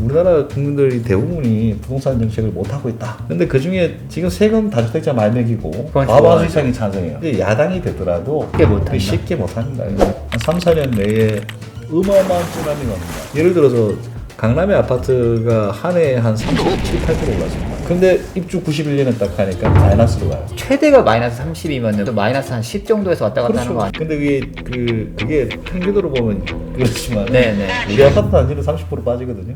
우리나라 국민들이 대부분이 부동산 정책을 못하고 있다. 근데 그 중에 지금 세금 다주택자 많이 매기고 과반수 이상이 찬성해요. 근데 야당이 되더라도 쉽게 못합니다. 한 3, 4년 내에 어마어마한 쓰나미가 옵니다. 예를 들어서 강남의 아파트가 한 해에 한 37, 8% 올랐습니다. 근데 입주 91년에 딱 하니까 마이너스로 가요. 최대가 마이너스 30이면 또 마이너스 한 10 정도에서 왔다 갔다 하는 거 아니에요? 근데 그게 평균으로 보면 그렇지만 네네. 우리 아파트 단지는 30% 빠지거든요.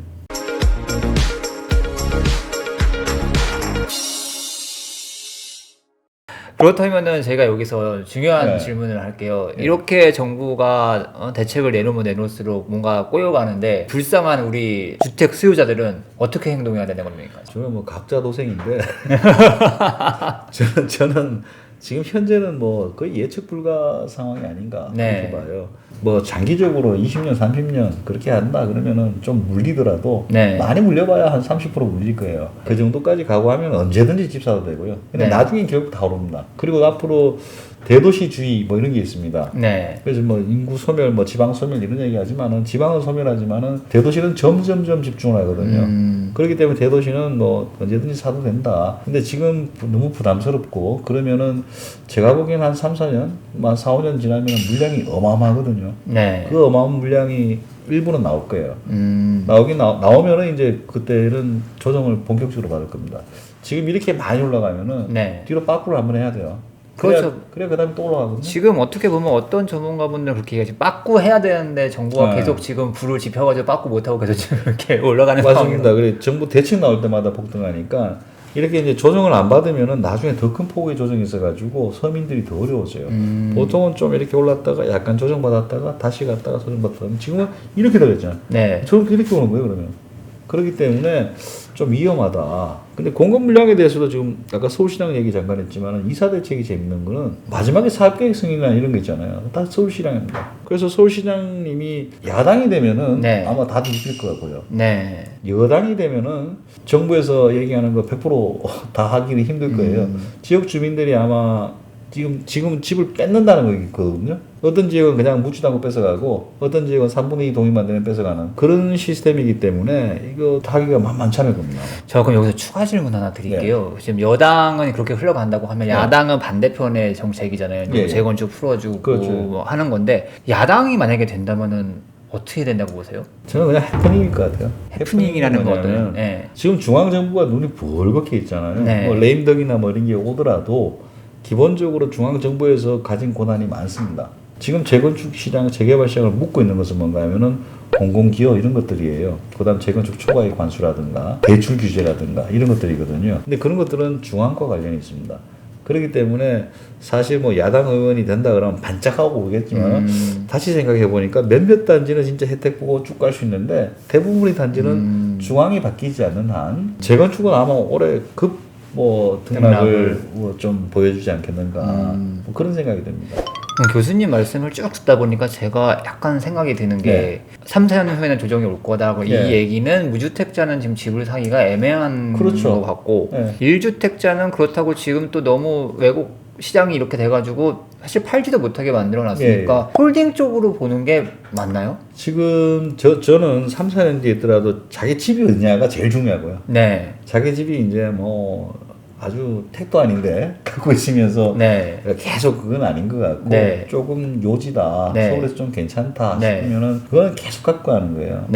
그렇다면은 제가 여기서 중요한 질문을 할게요. 이렇게 정부가 대책을 내놓으면 내놓을수록 뭔가 꼬여가는데 불쌍한 우리 주택 수요자들은 어떻게 행동해야 되는 겁니까? 저는 뭐 각자 도생인데 저는 지금 현재는 뭐 거의 예측 불가 상황이 아닌가 그렇게 봐요. 뭐 장기적으로 20년, 30년 그렇게 한다 그러면은 좀 물리더라도 많이 물려봐야 한 30% 물릴 거예요. 그 정도까지 가고 하면 언제든지 집 사도 되고요. 근데 나중에 결국 다 오릅니다. 그리고 앞으로 대도시주의 뭐 이런 게 있습니다. 그래서 뭐 인구 소멸, 뭐 지방 소멸 이런 얘기 하지만은 지방은 소멸하지만은 대도시는 점점점 집중을 하거든요. 그렇기 때문에 대도시는 뭐 언제든지 사도 된다. 근데 지금 너무 부담스럽고 그러면은 제가 보기엔 한 3, 4년, 한 4, 5년 지나면 물량이 어마어마하거든요. 그 어마어마한 물량이 일부는 나올 거예요. 나오면은 이제 그때는 조정을 본격적으로 받을 겁니다. 지금 이렇게 많이 올라가면은 뒤로 빠꾸를 한번 해야 돼요. 그렇죠. 그래 그다음에 또 올라가거든요. 지금 어떻게 보면 어떤 전문가분들 그렇게 얘기하지 빠꾸 해야 되는데 정부가 계속 지금 불을 지펴가지고 빠꾸 못하고 계속 지금 이렇게 올라가는 맞습니다. 그래 정부 대책 나올 때마다 폭등하니까 이렇게 이제 조정을 안 받으면은 나중에 더 큰 폭의 조정이 있어가지고 서민들이 더 어려워져요. 보통은 좀 이렇게 올랐다가 약간 조정받았다가 다시 갔다가 조정받다가 지금은 이렇게 되겠잖아요. 저렇게 이렇게 오는 거예요 그러면. 그렇기 때문에 좀 위험하다. 근데 공급 물량에 대해서도 지금 아까 서울시장 얘기 잠깐 했지만 이사 대책이 재밌는 거는 마지막에 사업계획 승인이나 이런 거 있잖아요. 다 서울시장입니다. 그래서 서울시장님이 야당이 되면은 아마 다 뒤집힐 것 같고요. 여당이 되면은 정부에서 얘기하는 거 100% 다 하기는 힘들 거예요. 지역 주민들이 아마 지금 집을 뺏는다는 거거든요. 어떤 지역은 그냥 묻지도 않고 뺏어가고 어떤 지역은 3분의 2 동의만 되면 뺏어가는 그런 시스템이기 때문에 이거 하기가 만만치 않을 겁니다. 저 그럼 여기서 추가 질문 하나 드릴게요. 지금 여당은 그렇게 흘러간다고 하면 야당은 반대편의 정책이잖아요. 재건축 풀어주고 뭐 하는 건데 야당이 만약에 된다면은 어떻게 된다고 보세요? 저는 그냥 해프닝일 것 같아요. 해프닝이라는 거는 지금 중앙정부가 눈이 벌겋게 있잖아요. 뭐 레임덕이나 뭐 이런 게 오더라도 기본적으로 중앙정부에서 가진 권한이 많습니다. 지금 재건축 시장, 재개발 시장을 묶고 있는 것은 뭔가 하면은 공공기업 이런 것들이에요. 그 다음 재건축 초과의 관수라든가 대출 규제라든가 이런 것들이거든요. 근데 그런 것들은 중앙과 관련이 있습니다. 그렇기 때문에 사실 뭐 야당 의원이 된다 그러면 반짝하고 오겠지만 다시 생각해 보니까 몇몇 단지는 진짜 혜택 보고 쭉 갈 수 있는데 대부분의 단지는 중앙이 바뀌지 않는 한 재건축은 아마 올해 등락을 좀 보여주지 않겠는가 뭐 그런 생각이 듭니다. 교수님 말씀을 쭉 듣다 보니까 제가 약간 생각이 드는 게 3, 4년 후에는 조정이 올 거다고 이 얘기는 무주택자는 지금 집을 사기가 애매한 것 같고 1주택자는 그렇다고 지금 또 너무 외국 시장이 이렇게 돼가지고 사실 팔지도 못하게 만들어놨으니까 홀딩 쪽으로 보는 게 맞나요? 지금 저는 3, 4년 뒤에 있더라도 자기 집이 어디냐가 제일 중요하고요. 자기 집이 이제 뭐 아주 택도 아닌데 갖고 있으면서 계속 그건 아닌 것 같고 조금 요지다 서울에서 좀 괜찮다 싶으면은 그거는 계속 갖고 가는 거예요.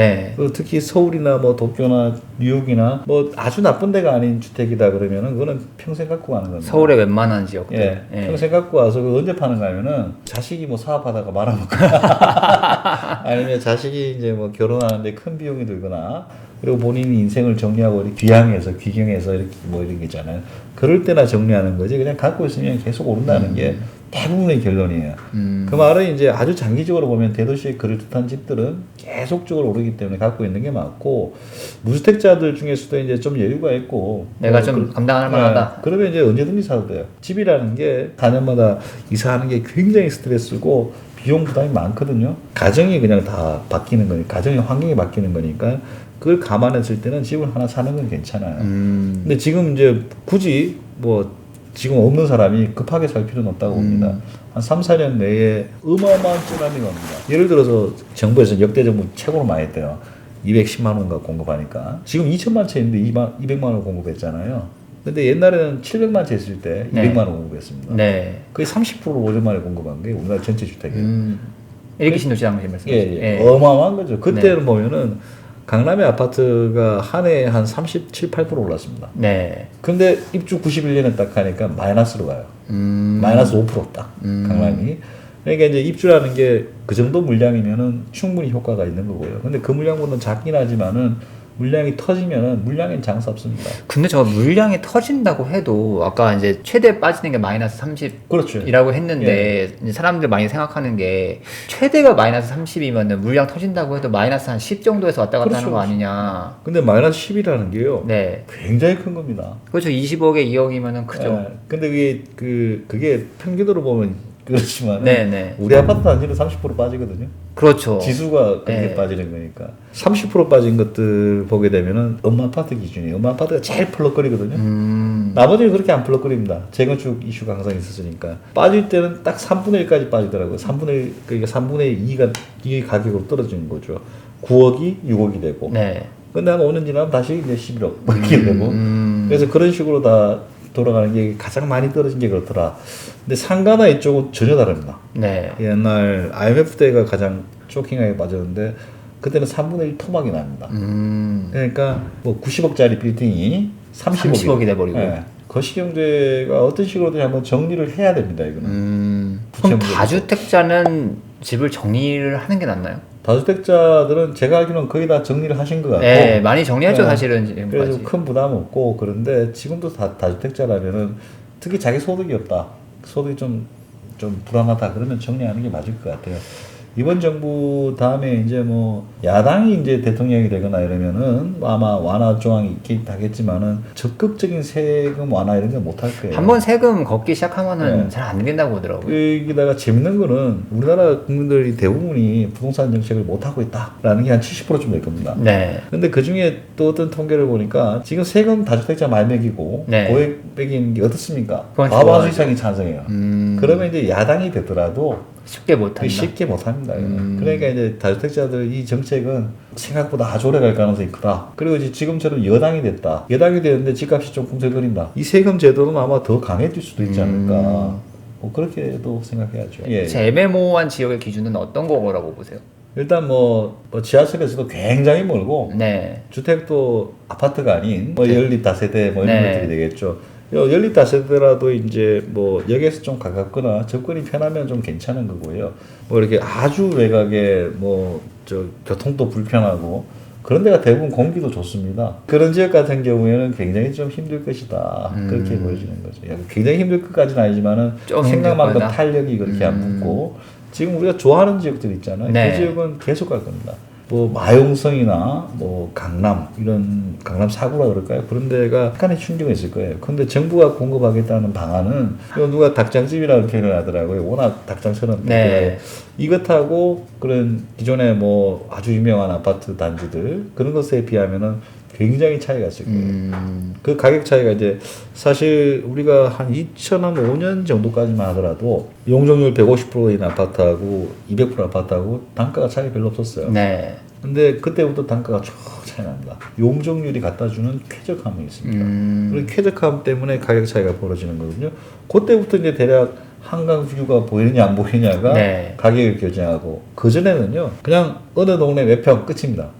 특히 서울이나 뭐 도쿄나 뉴욕이나 뭐 아주 나쁜 데가 아닌 주택이다 그러면은 그거는 평생 갖고 가는 겁니다. 서울의 웬만한 지역들 평생 갖고 와서 그 언제 파는가 하면은 자식이 뭐 사업하다가 말아먹고 아니면 자식이 이제 뭐 결혼하는데 큰 비용이 들거나 그리고 본인이 인생을 정리하고 이렇게 귀경해서 이렇게 뭐 이런 게 있잖아요. 그럴 때나 정리하는 거지. 그냥 갖고 있으면 계속 오른다는 게 대부분의 결론이에요. 그 말은 이제 아주 장기적으로 보면 대도시에 그럴듯한 집들은 계속적으로 오르기 때문에 갖고 있는 게 맞고 무주택자들 중에서도 이제 좀 여유가 있고 내가 좀 감당할 만하다. 그러면 이제 언제든지 사도 돼요. 집이라는 게 4년마다 이사하는 게 굉장히 스트레스고 비용 부담이 많거든요. 가정이 그냥 다 바뀌는 거니까 가정의 환경이 바뀌는 거니까 그걸 감안했을 때는 집을 하나 사는 건 괜찮아요. 근데 지금 이제 굳이 뭐 지금 없는 사람이 급하게 살 필요는 없다고 봅니다. 한 3, 4년 내에 어마어마한 쓰나미가 옵니다. 예를 들어서 정부에서 역대 정부 최고로 많이 했대요. 210만 원가 공급하니까 지금 2천만 채 있는데 200만 원 공급했잖아요. 근데 옛날에는 700만 채 있을 때 200만 원 공급했습니다. 네. 거의 30%를 5년 만에 공급한 게 우리나라 전체 주택이에요. 이렇게 신도시장 말씀하시죠? 예. 어마어마한 거죠. 그때는 보면은 강남의 아파트가 한 해에 한 37, 8% 올랐습니다. 네. 근데 입주 91년에 딱 하니까 마이너스로 가요. 마이너스 5% 딱, 강남이. 그러니까 이제 입주라는 게 그 정도 물량이면은 충분히 효과가 있는 거고요. 근데 그 물량보다는 작긴 하지만은 물량이 터지면은 물량엔 장사 없습니다. 근데 저 물량이 터진다고 해도 아까 이제 최대 빠지는 게 마이너스 30이라고 그렇죠. 했는데 이제 사람들 많이 생각하는 게 최대가 마이너스 30이면 물량 터진다고 해도 마이너스 한 10 정도에서 왔다 갔다 하는 거 아니냐. 근데 마이너스 10이라는 게요. 네. 굉장히 큰 겁니다. 그렇죠. 20억에 2억이면은 크죠. 근데 그게 평균으로 보면 그렇지만 네네. 우리 아파트 단지는 30% 빠지거든요. 그렇죠. 지수가 그렇게 빠지는 거니까 30% 빠진 것들 보게 되면은 엄마 아파트 기준이에요. 엄마 아파트가 제일 펄럭거리거든요. 나머지는 그렇게 안 펄럭거립니다. 재건축 이슈가 항상 있었으니까 빠질 때는 딱 3분의 1까지 빠지더라고요. 3분의 1 그러니까 3분의 2가 이 가격으로 떨어지는 거죠. 9억이 6억이 되고. 네. 근데 한 5년 지나면 다시 이제 11억 이렇게 되고. 그래서 그런 식으로 다 돌아가는 게 가장 많이 떨어진 게 그렇더라. 근데 상가나 이쪽은 전혀 다릅니다. 네. 옛날 IMF 때가 가장 쇼킹하게 빠졌는데 그때는 3분의 1 토막이 납니다. 그러니까 뭐 90억짜리 빌딩이 30억이 돼버리고. 네. 거시경제가 어떤 식으로든 한번 정리를 해야 됩니다. 이거는. 그럼 다주택자는 집을 정리를 하는 게 낫나요? 다주택자들은 제가 알기로는 거의 다 정리를 하신 것 같고. 네, 많이 정리했죠, 사실은 지금까지. 그래서 큰 부담 없고 그런데 지금도 다주택자라면은 특히 자기 소득이 없다, 소득이 좀 불안하다 그러면 정리하는 게 맞을 것 같아요. 이번 정부 다음에 이제 뭐 야당이 이제 대통령이 되거나 이러면은 아마 완화 조항이 있긴 하겠지만은 적극적인 세금 완화 이런 건 못 할 거예요. 한번 세금 걷기 시작하면은 잘 안 된다고 하더라고요. 여기다가 재밌는 거는 우리나라 국민들이 대부분이 부동산 정책을 못 하고 있다라는 게 한 70%좀 될 겁니다. 네. 근데 그 중에 또 어떤 통계를 보니까 지금 세금 다주택자 많이 매기고 고액 매기는 게 어떻습니까? 과반수 이상이 찬성해요. 그러면 이제 야당이 되더라도 쉽게 못한다. 쉽게 못합니다. 그러니까 이제 다주택자들 이 정책은 생각보다 아주 오래 갈 가능성이 크다. 그리고 이제 지금처럼 여당이 됐다. 여당이 되는데 집값이 좀 꿈틀거린다. 이 세금 제도는 아마 더 강해질 수도 있지 않을까. 뭐 그렇게도 생각해야죠. 예. 애매모호한 지역의 기준은 어떤 거라고 보세요? 일단 뭐 지하철에서도 굉장히 멀고 네. 주택도 아파트가 아닌 뭐 연립 다세대 뭐 이런 네. 것들이 되겠죠. 연립 다세대라도 이제 뭐 역에서 좀 가깝거나 접근이 편하면 좀 괜찮은 거고요. 뭐 이렇게 아주 외곽에 뭐 교통도 불편하고 그런 데가 대부분 공기도 좋습니다. 그런 지역 같은 경우에는 굉장히 좀 힘들 것이다. 그렇게 보여지는 거죠. 굉장히 힘들 것까지는 아니지만은 생각만큼 탄력이 그렇게 안 붙고 지금 우리가 좋아하는 지역들 있잖아요. 네. 그 지역은 계속 갈 겁니다. 뭐 마용성이나 뭐 강남 이런 강남 사구라 그럴까요? 그런 데가 약간의 충격이 있을 거예요. 근데 정부가 공급하겠다는 방안은 누가 닭장집이라고 표현을 하더라고요. 워낙 닭장처럼 네. 이것하고 그런 기존의 뭐 아주 유명한 아파트 단지들 그런 것에 비하면은 굉장히 차이가 있을 거예요. 그 가격 차이가 이제 사실 우리가 한 2005년 정도까지만 하더라도 용적률 150%인 아파트하고 200% 아파트하고 단가가 차이 별로 없었어요. 네. 근데 그때부터 단가가 쭉 차이 납니다. 용적률이 갖다 주는 쾌적함이 있습니다. 그리고 쾌적함 때문에 가격 차이가 벌어지는 거거든요. 그때부터 이제 대략 한강 뷰가 보이느냐 안 보이느냐가 네. 가격을 결정하고 그전에는요 그냥 어느 동네 몇 평 끝입니다.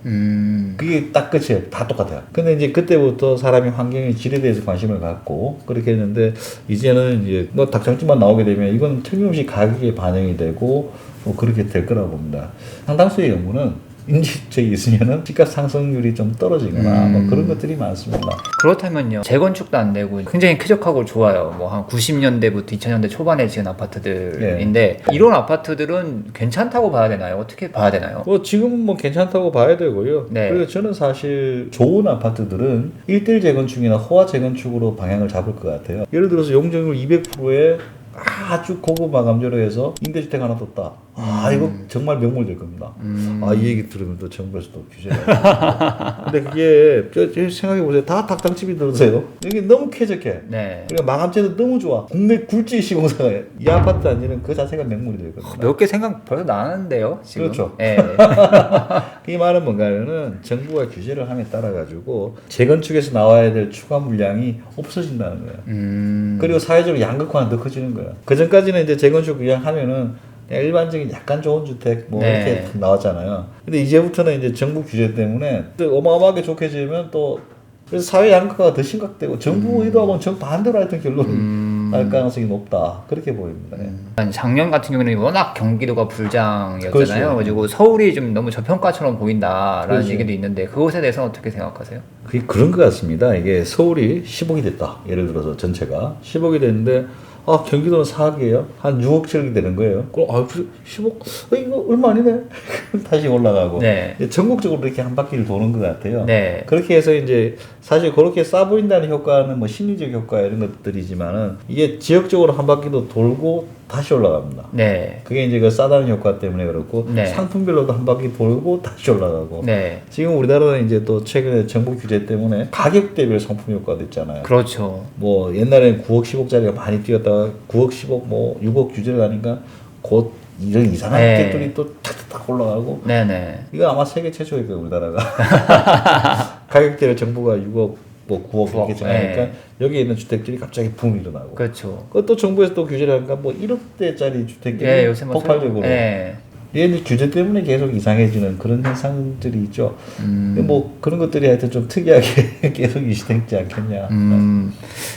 그게 딱 끝이에요. 다 똑같아요. 근데 이제 그때부터 사람이 환경의 질에 대해서 관심을 갖고 그렇게 했는데 이제는 이제 뭐 닭장집만 나오게 되면 이건 틀림없이 가격에 반영이 되고 뭐 그렇게 될 거라고 봅니다. 상당수의 연구는 인지적이 있으면은 집값 상승률이 좀 떨어지거나 뭐 그런 것들이 많습니다. 그렇다면요 재건축도 안 되고 굉장히 쾌적하고 좋아요. 뭐 한 90년대부터 2000년대 초반에 지은 아파트들인데 이런 아파트들은 괜찮다고 봐야 되나요? 어떻게 봐야 되나요? 뭐 지금은 뭐 괜찮다고 봐야 되고요. 네. 그리고 저는 사실 좋은 아파트들은 1대1 재건축이나 호화 재건축으로 방향을 잡을 것 같아요. 예를 들어서 용적률 200%에 아주 고급 마감재로 해서 임대주택 하나 뒀다. 이거 정말 명물 될 겁니다. 이 얘기 들으면 또 정부에서도 규제가. 근데 그게 생각해 보세요. 다 닭장집이 들으세요. 여기 너무 쾌적해. 네. 그리고 마감재도 너무 좋아. 국내 굴지 시공사가 이 아파트 단지는 그 자체가 명물이 될 겁니다. 몇 개 생각 벌써 나는데요, 지금. 그렇죠. 네. 이 말은 뭔가는 정부가 규제를 함에 따라 가지고 재건축에서 나와야 될 추가 물량이 없어진다는 거예요. 그리고 사회적으로 양극화는 더 커지는 거예요. 그 전까지는 이제 재건축 그냥 하면은 그냥 일반적인 약간 좋은 주택 뭐 네. 이렇게 나왔잖아요. 근데 이제부터는 이제 정부 규제 때문에 또 어마어마하게 좋게지면 또 그래서 사회 양극화가 더 심각되고 정부 의도하고는 정반대로 하여튼 결론이 날 가능성이 높다. 그렇게 보입니다. 작년 같은 경우는 워낙 경기도가 불장이었잖아요. 그렇죠. 그래가지고 서울이 좀 너무 저평가처럼 보인다라는 그렇죠. 얘기도 있는데 그것에 대해서는 어떻게 생각하세요? 그게 그런 것 같습니다. 이게 서울이 10억이 됐다. 예를 들어서 전체가 10억이 됐는데 경기도는 4억이에요. 한 6억 7억이 되는 거예요. 그럼 10억? 이거 얼마 아니네? 다시 올라가고. 네. 전국적으로 이렇게 한 바퀴를 도는 것 같아요. 네. 그렇게 해서 이제 사실 그렇게 싸 보인다는 효과는 뭐 심리적 효과 이런 것들이지만은 이게 지역적으로 한 바퀴도 돌고 다시 올라갑니다. 네. 그게 이제 그 싸다는 효과 때문에 그렇고 네. 상품별로도 한 바퀴 돌고 다시 올라가고. 네. 지금 우리나라는 이제 또 최근에 정부 규제 때문에 가격대별 상품 효과도 있잖아요. 그렇죠. 뭐 옛날에는 9억 10억짜리가 많이 뛰었다가 9억 10억 뭐 6억 규제를 하니까 곧 이런 이상한 네. 객들이 또 탁탁 올라가고. 네네. 이거 아마 세계 최초일 거예요 우리나라가. 가격대를 정부가 6억 뭐 9억 이렇게 정하니까 네. 여기에 있는 주택들이 갑자기 붐이 일어나고. 그렇죠. 그것도 정부에서 또 규제를 하니까 뭐 1억대짜리 주택들이 예, 요새 뭐 폭발적으로. 얘 규제 때문에 계속 이상해지는 그런 현상들이 있죠. 뭐 그런 것들이 하여튼 좀 특이하게 계속 유지되지 않겠냐.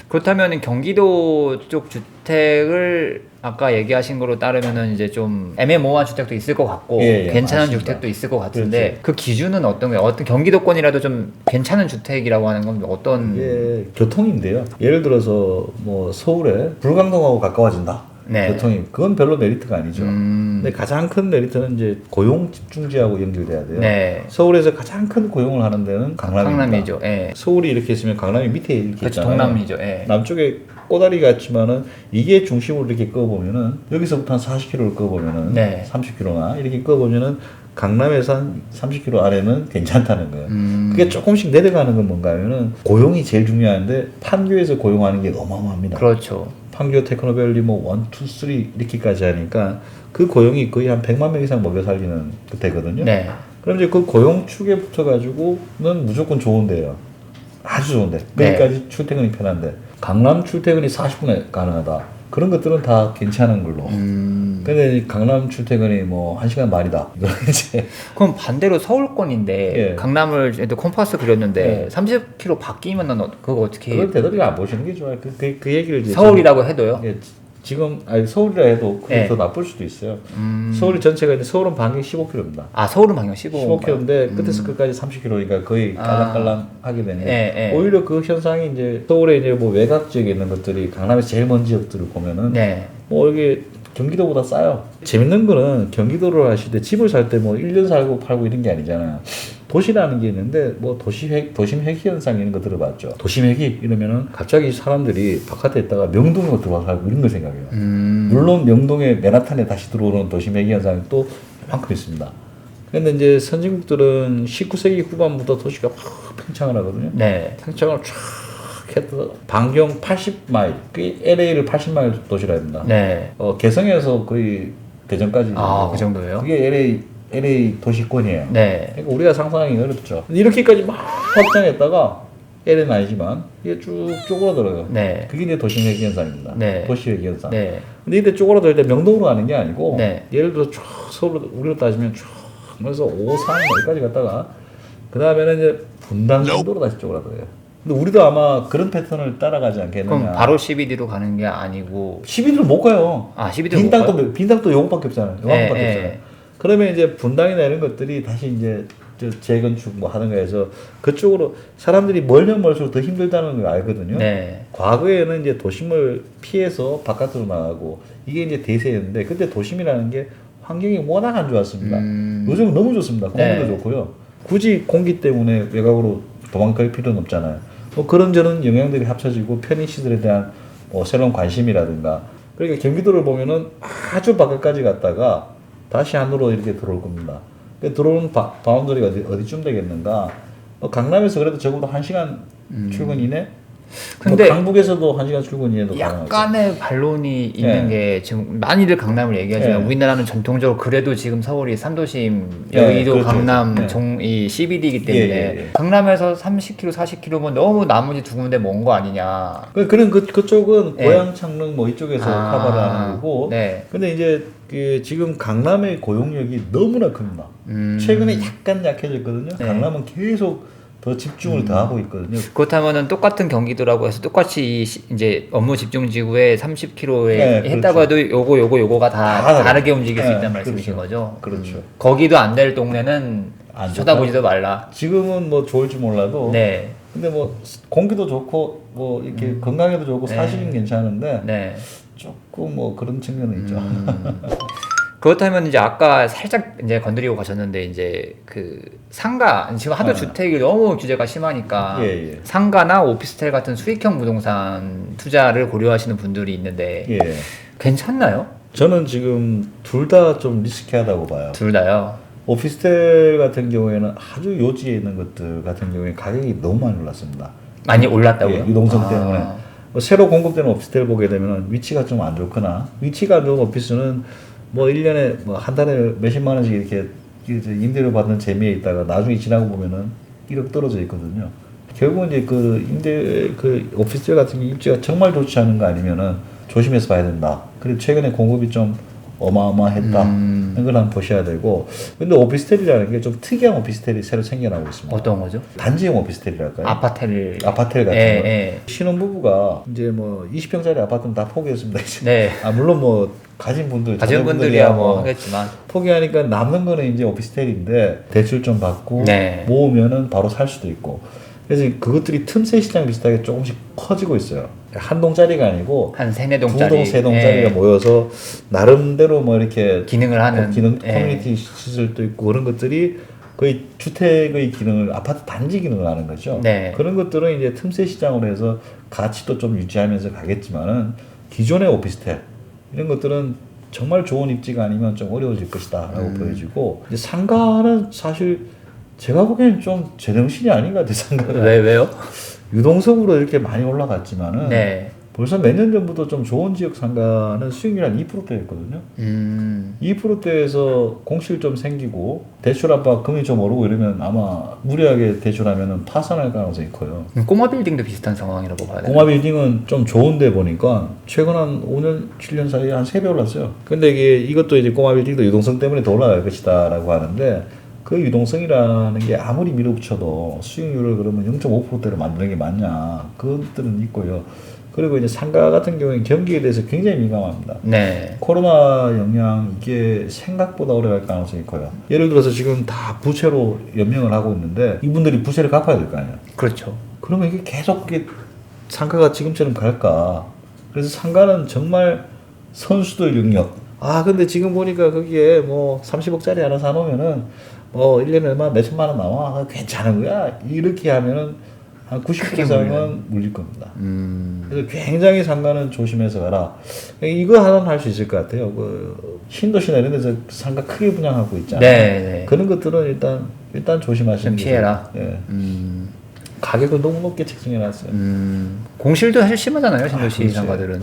그렇다면 경기도 쪽 주택을 아까 얘기하신 거로 따르면은 이제 좀 애매모호한 주택도 있을 것 같고 괜찮은 맞습니다. 주택도 있을 것 같은데 그렇죠. 그 기준은 어떤 거예요? 어떤 경기도권이라도 좀 괜찮은 주택이라고 하는 건 어떤? 이게 교통인데요. 예를 들어서 뭐 서울에 불광동하고 가까워진다. 네. 교통이 그건 별로 메리트가 아니죠. 근데 가장 큰 메리트는 이제 고용 집중지하고 연결돼야 돼요. 네. 서울에서 가장 큰 고용을 하는 데는 강남입니다. 강남이죠. 예. 서울이 이렇게 있으면 강남이 밑에 이렇게 그렇죠. 있잖아요. 동남이죠. 예. 남쪽에 꼬다리 같지만은 이게 중심으로 이렇게 꺼보면은 여기서부터 한 40km를 꺼보면은 네. 30km나 이렇게 꺼보면은 강남에서 한 30km 아래는 괜찮다는 거예요. 그게 조금씩 내려가는 건 뭔가 하면은 고용이 제일 중요한데 판교에서 고용하는 게 어마어마합니다. 그렇죠. 판교 테크노밸리 뭐 1, 2, 3 이렇게까지 하니까 그 고용이 거의 한 100만 명 이상 먹여 살리는 그때거든요. 네. 그럼 이제 그 고용 축에 붙어가지고는 무조건 좋은데요. 아주 좋은데. 거기까지 출퇴근이 편한데. 강남 출퇴근이 40분에 가능하다. 그런 것들은 다 괜찮은 걸로. 근데 강남 출퇴근이 뭐 1시간 말이다. 이거 이제. 그럼 반대로 서울권인데 예. 강남을 이제 컴파스 그렸는데 예. 30km 바뀌면은 그거 어떻게? 그걸 되도록 안 보시는 게 좋아요. 그 얘기를 이제. 서울이라고 해도요? 예, 지금 아니 서울이라 해도 그게 예. 더 나쁠 수도 있어요. 서울 전체가 이제 서울은 반경 15km입니다. 아 서울은 방향 15km인데 끝에서 끝까지 30km니까 거의 깔랑깔랑 하게 되는데 예. 오히려 그 현상이 이제 서울에 이제 뭐 외곽 지역에 있는 것들이 강남에서 제일 먼 지역들을 보면은 네. 뭐 이게 경기도보다 싸요. 재밌는 거는 경기도를 하실 때 집을 살 때 뭐 1년 살고 팔고 이런 게 아니잖아요. 도시라는 게 있는데 뭐 도심 회귀 현상 이런 거 들어봤죠. 도심 회귀 이러면은 갑자기 사람들이 바깥에 있다가 명동으로 들어와 살고 이런 걸 생각해요. 물론 명동에 맨하탄에 다시 들어오는 도심 회귀 현상이 또 이만큼 있습니다. 근데 이제 선진국들은 19세기 후반부터 도시가 확 팽창을 하거든요. 네. 팽창을 쫙 해서 반경 80마일, 그게 LA를 80마일 도시라 합니다. 네. 개성에서 거의 대전까지. 그 정도예요? 그게 LA 도시권이에요. 네. 그러니까 우리가 상상하기 어렵죠. 이렇게까지 막 확장했다가 LA는 아니지만 이게 쭉 쪼그라들어요. 네. 그게 이제 도시회귀 현상입니다. 네. 도시회귀 현상. 네. 근데 이때 쪼그라들 때 명동으로 가는 게 아니고 네. 예를 들어 쭉 서울로 우리로 따지면 쭉 그래서 오산 여기까지 갔다가 그 다음에는 이제 분당 정도로 다시 쪼그라들어요. 근데 우리도 아마 그런 패턴을 따라가지 않겠느냐. 그럼 바로 CBD로 가는 게 아니고 12도를 못 가요. 아 12도 못 가요? 빈당도 요것밖에 없잖아요. 요것밖에 없잖아요. 그러면 이제 분당이나 이런 것들이 다시 이제 재건축 뭐 하는 거에서 그쪽으로 사람들이 멀면 멀수록 더 힘들다는 걸 알거든요. 네. 과거에는 이제 도심을 피해서 바깥으로 나가고 이게 이제 대세였는데 그때 도심이라는 게 환경이 워낙 안 좋았습니다. 요즘은 너무 좋습니다. 공기도 네. 좋고요. 굳이 공기 때문에 외곽으로 도망갈 필요는 없잖아요. 뭐 그런저런 영향들이 합쳐지고 편의 시설에 대한 뭐 새로운 관심이라든가 그러니까 경기도를 보면은 아주 바깥까지 갔다가 다시 안으로 이렇게 들어올 겁니다. 들어오는 바운더리가 어디쯤 되겠는가? 강남에서 그래도 적어도 1시간 출근 이내? 근데 강북에서도 1시간 출근 이내도 가능하죠. 약간의 반론이 있는 게 지금 많이들 강남을 얘기하지만 우리나라는 전통적으로 그래도 지금 서울이 3도심, 여의도, 그렇죠. 강남, 이 CBD이기 때문에 강남에서 30km, 40km면 너무 나머지 두 군데 먼 거 아니냐. 그쪽은 고양, 창릉 뭐 이쪽에서 커버를 하는 거고. 네. 근데 이제 지금 강남의 고용력이 너무나 큽니다. 최근에 약간 약해졌거든요. 강남은 계속 더 집중을 더 하고 있거든요. 그렇다면은 똑같은 경기도라고 해서 똑같이 이제 업무 집중 지구에 30km에 했다고 그렇죠. 해도 요거가 다 다르게 움직일 수 있다는 말씀이신 거죠. 그렇죠. 거기도 안 될 동네는 쳐다보지도 말라. 지금은 뭐 좋을지 몰라도. 네. 근데 뭐 공기도 좋고 뭐 이렇게 건강에도 좋고 사실은 괜찮은데 조금 뭐 그런 측면은 있죠. 그렇다면 이제 아까 살짝 이제 건드리고 가셨는데 이제 그 상가 지금 하도 주택이 너무 규제가 심하니까 상가나 오피스텔 같은 수익형 부동산 투자를 고려하시는 분들이 있는데 괜찮나요? 저는 지금 둘 다 좀 리스키하다고 봐요. 둘 다요? 오피스텔 같은 경우에는 아주 요지에 있는 것들 같은 경우에 가격이 너무 많이 올랐습니다. 많이 올랐다고요? 유동성 때문에. 새로 공급되는 오피스텔 보게 되면 위치가 좀 안 좋거나 위치가 안 좋은 오피스는 뭐 1년에 뭐 한 달에 몇십만 원씩 이렇게 임대료 받는 재미에 있다가 나중에 지나고 보면은 1억 떨어져 있거든요. 결국은 이제 그 오피스텔 같은 게 입지가 정말 좋지 않은 거 아니면은 조심해서 봐야 된다. 그리고 최근에 공급이 좀 어마어마했다. 이걸 한번 보셔야 되고. 근데 오피스텔이라는 게 좀 특이한 오피스텔이 새로 생겨나고 있습니다. 어떤 거죠? 단지형 오피스텔이랄까요? 아파텔 같은 거. 신혼부부가 이제 뭐 20평짜리 아파트는 다 포기했습니다. 물론 뭐 가진 분들이야 뭐 하겠지만 포기하니까 남는 거는 이제 오피스텔인데 대출 좀 받고 모으면은 바로 살 수도 있고. 그래서 그것들이 틈새 시장 비슷하게 조금씩 커지고 있어요. 한 동짜리가 아니고 한 세네 동짜리, 두 동, 세 동짜리가 모여서 나름대로 뭐 이렇게 기능을 하는 커뮤니티 시설도 있고 그런 것들이 거의 주택의 기능을 아파트 단지 기능을 하는 거죠. 그런 것들은 이제 틈새 시장으로 해서 가치도 좀 유지하면서 가겠지만은 기존의 오피스텔 이런 것들은 정말 좋은 입지가 아니면 좀 어려워질 것이다라고 보여지고 이제 상가는 사실 제가 보기에는 좀 제정신이 아닌 것 같아요. 상가가. 왜요? 유동성으로 이렇게 많이 올라갔지만은 벌써 몇 년 전부터 좀 좋은 지역 상가는 수익률 한 2%대였거든요. 2%대에서 공실 좀 생기고 대출 압박 금리 좀 오르고 이러면 아마 무리하게 대출하면은 파산할 가능성이 커요. 꼬마 빌딩도 비슷한 상황이라고 봐야 돼요. 꼬마 빌딩은 좀 좋은데 보니까 최근 한 5년, 7년 사이에 한 3배 올랐어요. 근데 이것도 이제 꼬마 빌딩도 유동성 때문에 더 올라갈 것이다라고 하는데 그 유동성이라는 게 아무리 밀어붙여도 수익률을 그러면 0.5%대로 만드는 게 맞냐. 그것들은 있고요. 그리고 이제 상가 같은 경우에는 경기에 대해서 굉장히 민감합니다. 코로나 영향 이게 생각보다 오래 갈 가능성이 커요. 예를 들어서 지금 다 부채로 연명을 하고 있는데 이분들이 부채를 갚아야 될 거 아니에요. 그렇죠. 그러면 이게 계속 상가가 지금처럼 갈까? 그래서 상가는 정말 선수들 영역. 근데 지금 보니까 거기에 뭐 30억짜리 하나 사놓으면은 1년에 얼마 몇천만 원 나와. 괜찮은 거야. 이렇게 하면은 한 90% 이상은 물릴 겁니다. 그래서 굉장히 상가는 조심해서 가라. 이거 하나는 할 수 있을 것 같아요. 신도시나 이런 데서 상가 크게 분양하고 있잖아요. 그런 것들은 일단 조심하시는 게 피해라. 가격을 너무 높게 책정해놨어요. 공실도 사실 심하잖아요, 신도시 상가들은.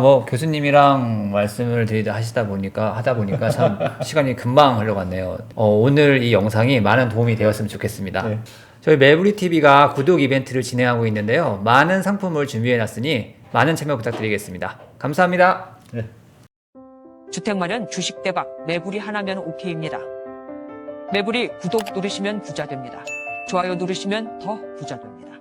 뭐 교수님이랑 말씀을 하다 보니까 참 시간이 금방 흘러갔네요. 오늘 이 영상이 많은 도움이 되었으면 좋겠습니다. 저희 매부리TV가 구독 이벤트를 진행하고 있는데요. 많은 상품을 준비해놨으니 많은 참여 부탁드리겠습니다. 감사합니다. 주택 마련 주식 대박 매부리 하나면 오케이입니다. 매부리 구독 누르시면 부자 됩니다. 좋아요 누르시면 더 부자 됩니다.